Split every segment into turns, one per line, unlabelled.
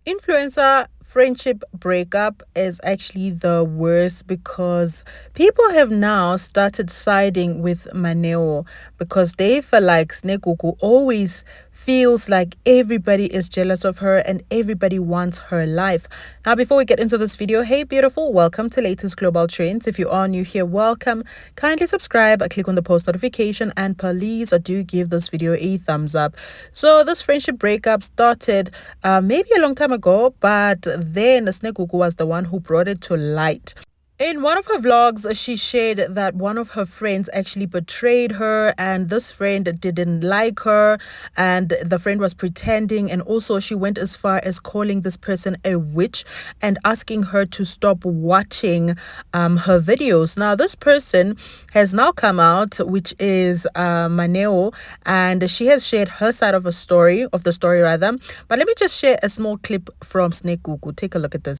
Influencer friendship breakup is actually the worst because people have now started siding with Mmaneo because they feel like Sneaku always feels like everybody is jealous of her and everybody wants her life. Now, before we get into this video, hey beautiful, welcome to latest global trends. If you are new here, welcome. Kindly subscribe, click on the post notification, and please do give this video a thumbs up. So this friendship breakup started maybe a long time ago, but then Sneaku was the one who brought it to light. In one of her vlogs, she shared that one of her friends actually betrayed her, and this friend didn't like her, and the friend was pretending. And also, she went as far as calling this person a witch and asking her to stop watching her videos. Now, this person has now come out, which is Mmaneo, and she has shared her side of the story rather. But let me just share a small clip from Sneaku. Take a look at this.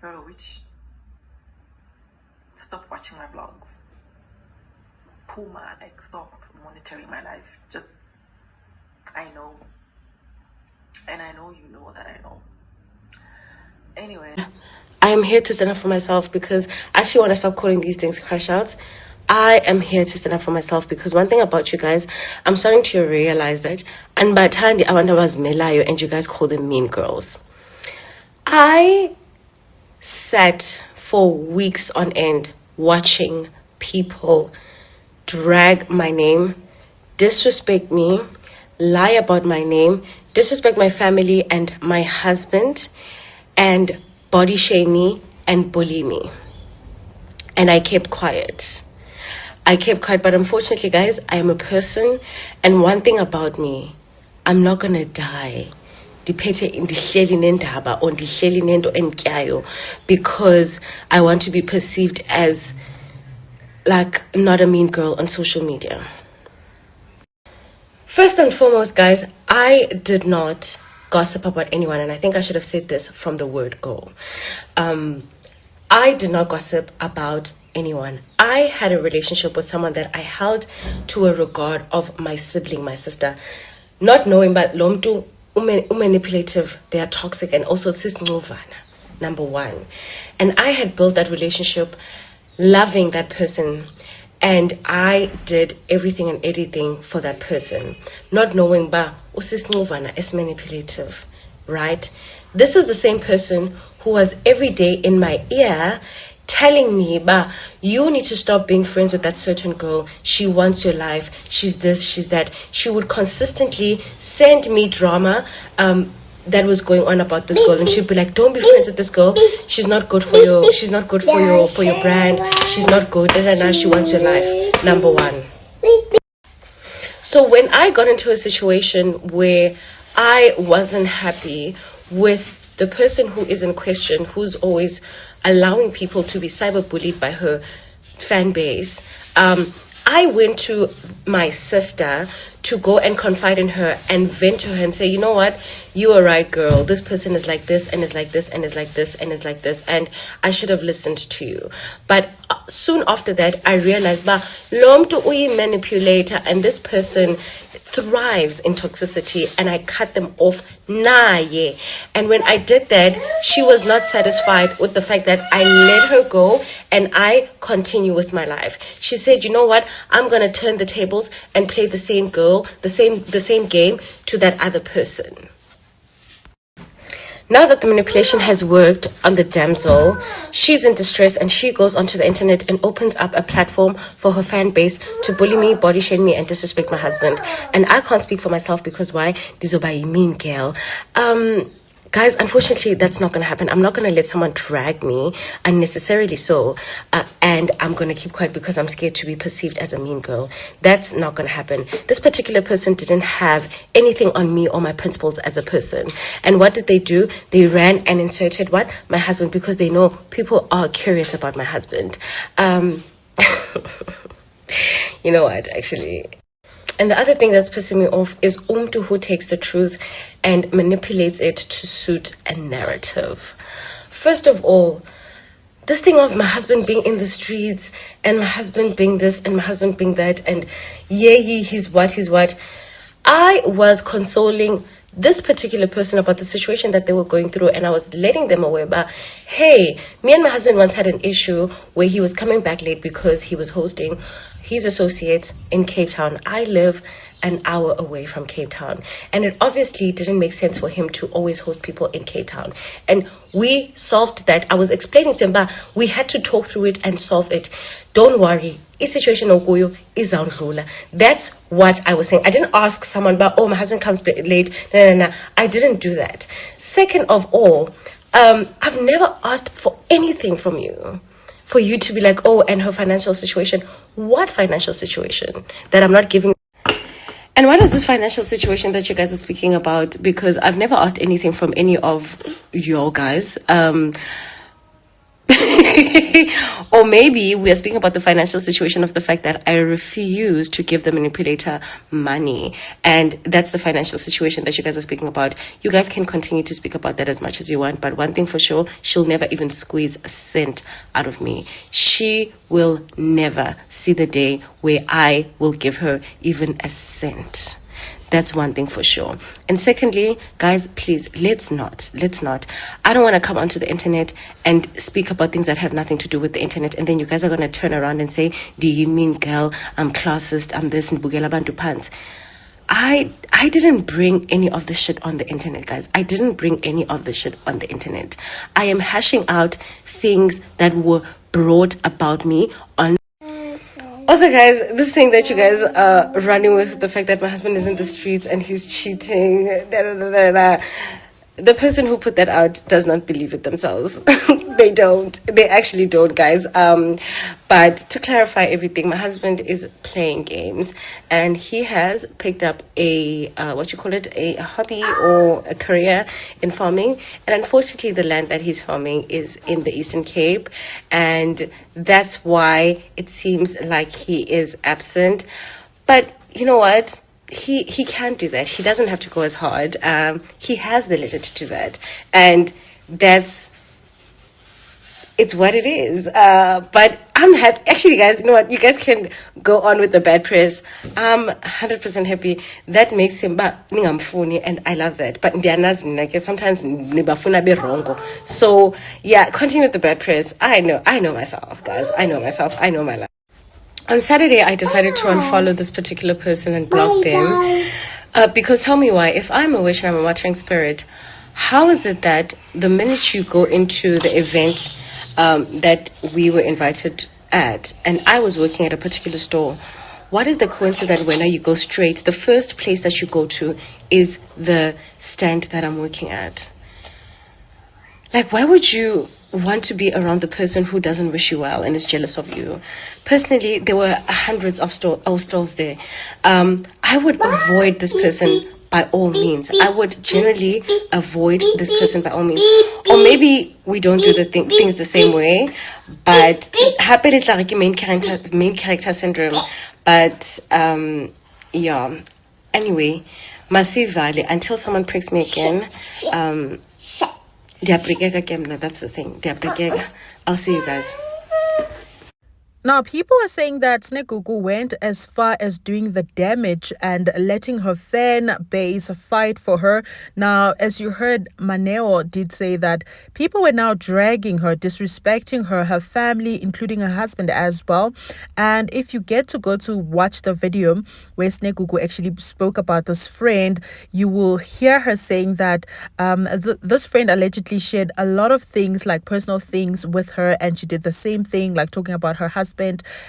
You're a witch. Stop watching my vlogs. Puma, like, stop monitoring my life. Just, I know. And I know you know that I know. Anyway.
I am here to stand up for myself because I actually want to stop calling these things crash outs. I am here to stand up for myself because one thing about you guys, I'm starting to realize that, and by the time the Awanda was Melayo and you guys call them mean girls. I sat for weeks on end watching people drag my name, disrespect me, lie about my name, disrespect my family and my husband, and body shame me and bully me. And I kept quiet. But unfortunately, guys, I am a person, and one thing about me, I'm not gonna die because I want to be perceived as like not a mean girl on social media. First and foremost, guys, I did not gossip about anyone, and I think I should have said this from the word go. I did not gossip about anyone. I had a relationship with someone that I held to a regard of my sibling, my sister, not knowing but lomtu manipulative, they are toxic, and also sis-ngovana, number one. And I had built that relationship loving that person, and I did everything and anything for that person, not knowing ba sis-ngovana is manipulative, right? This is the same person who was every day in my ear telling me, ba, you need to stop being friends with that certain girl. She wants your life. She's this, she's that. She would consistently send me drama that was going on about this girl, and she'd be like, don't be friends with this girl. She's not good for your brand. She's not good. And she wants your life. Number one. So when I got into a situation where I wasn't happy with the person who is in question, who's always allowing people to be cyberbullied by her fan base, I went to my sister to go and confide in her and vent to her and say, you know what, you are right, girl. This person is like this and is like this and is like this and is like this, and I should have listened to you. But soon after that, I realized, ba, lo mntu uyi manipulator, and this person thrives in toxicity, and I cut them off. Yeah. And when I did that, she was not satisfied with the fact that I let her go and I continue with my life. She said, you know what, I'm gonna turn the tables and play the same girl, the same game to that other person. Now that the manipulation has worked on the damsel, she's in distress, and she goes onto the internet and opens up a platform for her fan base to bully me, body shame me, and disrespect my husband. And I can't speak for myself because why? This is a mean girl. Guys, unfortunately, that's not going to happen. I'm not going to let someone drag me unnecessarily so, and I'm going to keep quiet because I'm scared to be perceived as a mean girl. That's not going to happen. This particular person didn't have anything on me or my principles as a person. And what did they do? They ran and inserted what? My husband, because they know people are curious about my husband. You know what, actually... And the other thing that's pissing me off is umtu who takes the truth and manipulates it to suit a narrative. First of all, this thing of my husband being in the streets and my husband being this and my husband being that and he's what. I was consoling this particular person about the situation that they were going through, and I was letting them aware about, hey, me and my husband once had an issue where he was coming back late because he was hosting his associates in Cape Town. I live an hour away from Cape Town, and it obviously didn't make sense for him to always host people in Cape Town. And we solved that. I was explaining to him, but we had to talk through it and solve it. Don't worry, situation okuyo is outdlula. That's what I was saying. I didn't ask someone about, oh, my husband comes late. No. I didn't do that. Second of all, I've never asked for anything from you for you to be like, oh, and her financial situation. What financial situation that I'm not giving? And what is this financial situation that you guys are speaking about? Because I've never asked anything from any of your guys. Or maybe we are speaking about the financial situation of the fact that I refuse to give the manipulator money. And that's the financial situation that you guys are speaking about. You guys can continue to speak about that as much as you want. But one thing for sure, she'll never even squeeze a cent out of me. She will never see the day where I will give her even a cent. That's one thing for sure. And secondly, guys, please, let's not. I don't want to come onto the internet and speak about things that have nothing to do with the internet. And then you guys are going to turn around and say, do you mean, girl, I'm classist, I'm this, and bugela bantu pants. I didn't bring any of this shit on the internet, guys. I didn't bring any of this shit on the internet. I am hashing out things that were brought about me on. Also, guys, this thing that you guys are running with, the fact that my husband is in the streets and he's cheating, the person who put that out does not believe it themselves. They don't. They actually don't, guys. But to clarify everything, my husband is playing games, and he has picked up a a hobby or a career in farming. And unfortunately, the land that he's farming is in the Eastern Cape, and that's why it seems like he is absent. But you know what? He can do that. He doesn't have to go as hard. He has the leisure to do that, and it's what it is. But I'm happy. Actually, guys, you know what? You guys can go on with the bad press. I'm 100% happy. That makes him funny, and I love that. But sometimes nibafuna be wrong. So yeah, continue with the bad press. I know myself, guys. I know myself. I know my life. On Saturday, I decided to unfollow this particular person and block them. Because tell me why. If I'm a witch and I'm a watering spirit, how is it that the minute you go into the event that we were invited at, and I was working at a particular store, what is the coincidence that when you go straight, the first place that you go to is the stand that I'm working at? Like, why would you want to be around the person who doesn't wish you well and is jealous of you? Personally, there were hundreds of stalls there. I would avoid this person by all means. I would generally avoid this person by all means. Or maybe we don't do the things the same way, but happy it's like main character syndrome. But yeah. Anyway, massive value until someone pricks me again. That's the thing. I'll see you guys.
Now, people are saying that Sneaku went as far as doing the damage and letting her fan base fight for her. Now, as you heard, Mmaneo did say that people were now dragging her, disrespecting her family, including her husband as well. And if you get to go to watch the video where Sneaku actually spoke about this friend, you will hear her saying that this friend allegedly shared a lot of things, like personal things with her, and she did the same thing, like talking about her husband,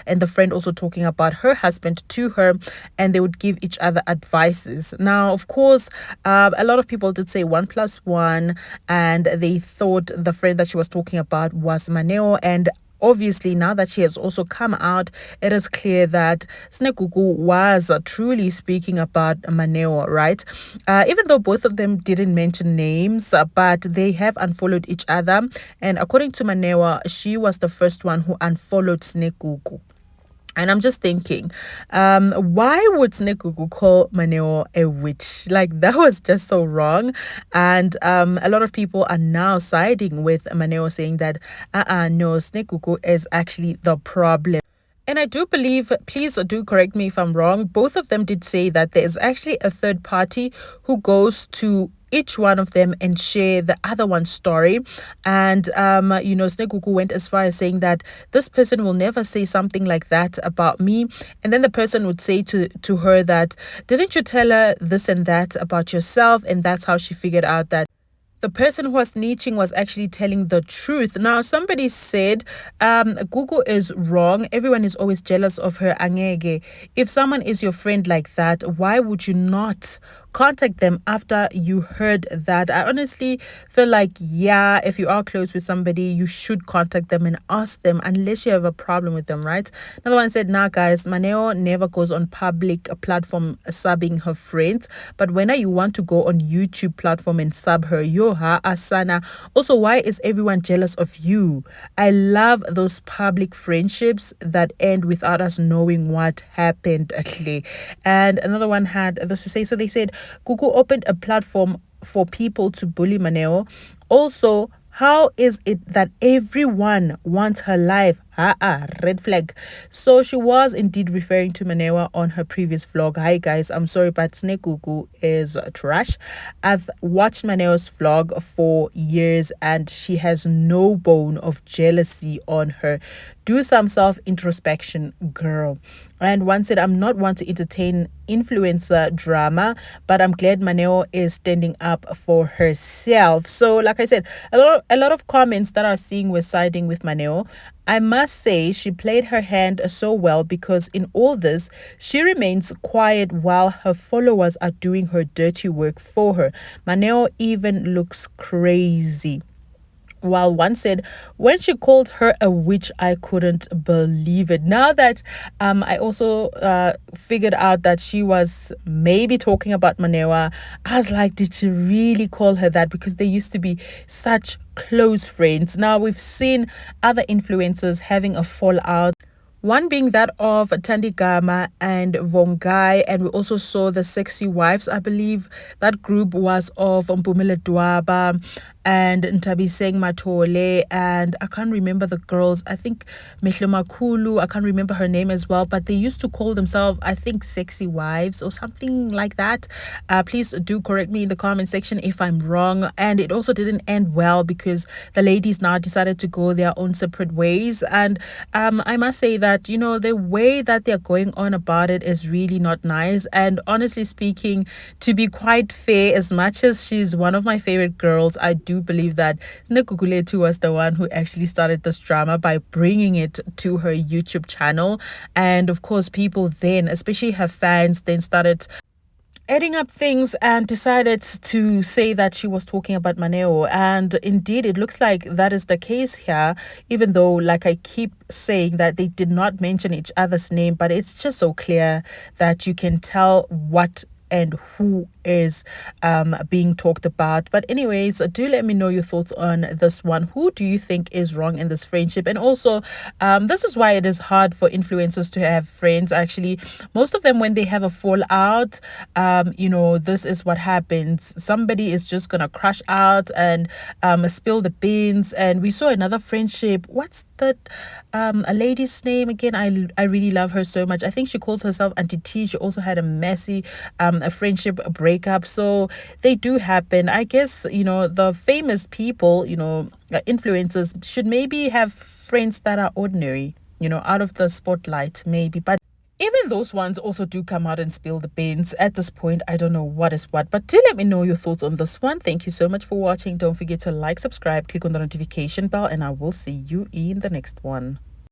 and the friend also talking about her husband to her, and they would give each other advices. Now, of course, a lot of people did say 1+1, and they thought the friend that she was talking about was Mmaneo. And obviously, now that she has also come out, it is clear that Sinegugu was truly speaking about Mmaneo, right? Even though both of them didn't mention names, but they have unfollowed each other. And according to Mmaneo, she was the first one who unfollowed Sinegugu. And I'm just thinking, why would Sneaku call Mmaneo a witch? Like, that was just so wrong. And a lot of people are now siding with Mmaneo, saying that, no, Sneaku is actually the problem. And I do believe, please do correct me if I'm wrong, both of them did say that there is actually a third party who goes to each one of them and share the other one's story. And Sneaku went as far as saying that this person will never say something like that about me. And then the person would say to her that, didn't you tell her this and that about yourself? And that's how she figured out that the person who was snitching was actually telling the truth. Now, somebody said, Google is wrong. Everyone is always jealous of her. Angege. If someone is your friend like that, why would you not contact them after you heard that? I honestly feel like, yeah, if you are close with somebody, you should contact them and ask them, unless you have a problem with them, right? Another one said, nah, guys, Mmaneo never goes on public platform subbing her friends. But when you want to go on YouTube platform and sub her, yoha asana. Also, why is everyone jealous of you? I love those public friendships that end without us knowing what happened. And another one had this to say. So they said, Google opened a platform for people to bully Mmaneo. Also, how is it that everyone wants her life? Red flag. So she was indeed referring to Mmaneo on her previous vlog. Hi guys, I'm sorry, but Sneaku is trash. I've watched Mmaneo's vlog for years and she has no bone of jealousy on her. Do some self-introspection, girl. And one said, I'm not one to entertain influencer drama, but I'm glad Mmaneo is standing up for herself. So, like I said, a lot of comments that I was seeing were siding with Mmaneo. I must say she played her hand so well, because in all this, she remains quiet while her followers are doing her dirty work for her. Mmaneo even looks crazy. While one said, when she called her a witch, I couldn't believe it. Now that I also figured out that she was maybe talking about Mmaneo, I was like, did she really call her that? Because they used to be such close friends. Now we've seen other influencers having a fallout, one being that of Tandigama and Vongai, and we also saw the Sexy Wives. I believe that group was of Mpumile Dwaba and Ntabiseng Matole, and I can't remember the girls. I think Mehlomakulu, I can't remember her name as well, but they used to call themselves, I think, Sexy Wives or something like that. Please do correct me in the comment section if I'm wrong. And it also didn't end well, because the ladies now decided to go their own separate ways. And I must say that, the way that they're going on about it is really not nice. And honestly speaking, to be quite fair, as much as she's one of my favorite girls, I do believe that Gugulethu was the one who actually started this drama by bringing it to her YouTube channel. And of course, people then, especially her fans, then started adding up things and decided to say that she was talking about Mmaneo. And indeed, it looks like that is the case here, even though, like I keep saying, that they did not mention each other's name, but it's just so clear that you can tell what and who is being talked about. But anyways, do let me know your thoughts on this one. Who do you think is wrong in this friendship? And also, this is why it is hard for influencers to have friends. Actually, most of them, when they have a fallout, this is what happens. Somebody is just gonna crash out and spill the beans. And we saw another friendship. What's that a lady's name again? I really love her so much. I think she calls herself Auntie T. She also had a messy a friendship breakup. So they do happen. I guess, the famous people, influencers, should maybe have friends that are ordinary, out of the spotlight, maybe. But even those ones also do come out and spill the beans. At this point, I don't know what is what, but do let me know your thoughts on this one. Thank you so much for watching. Don't forget to like, subscribe, click on the notification bell, and I will see you in the next one.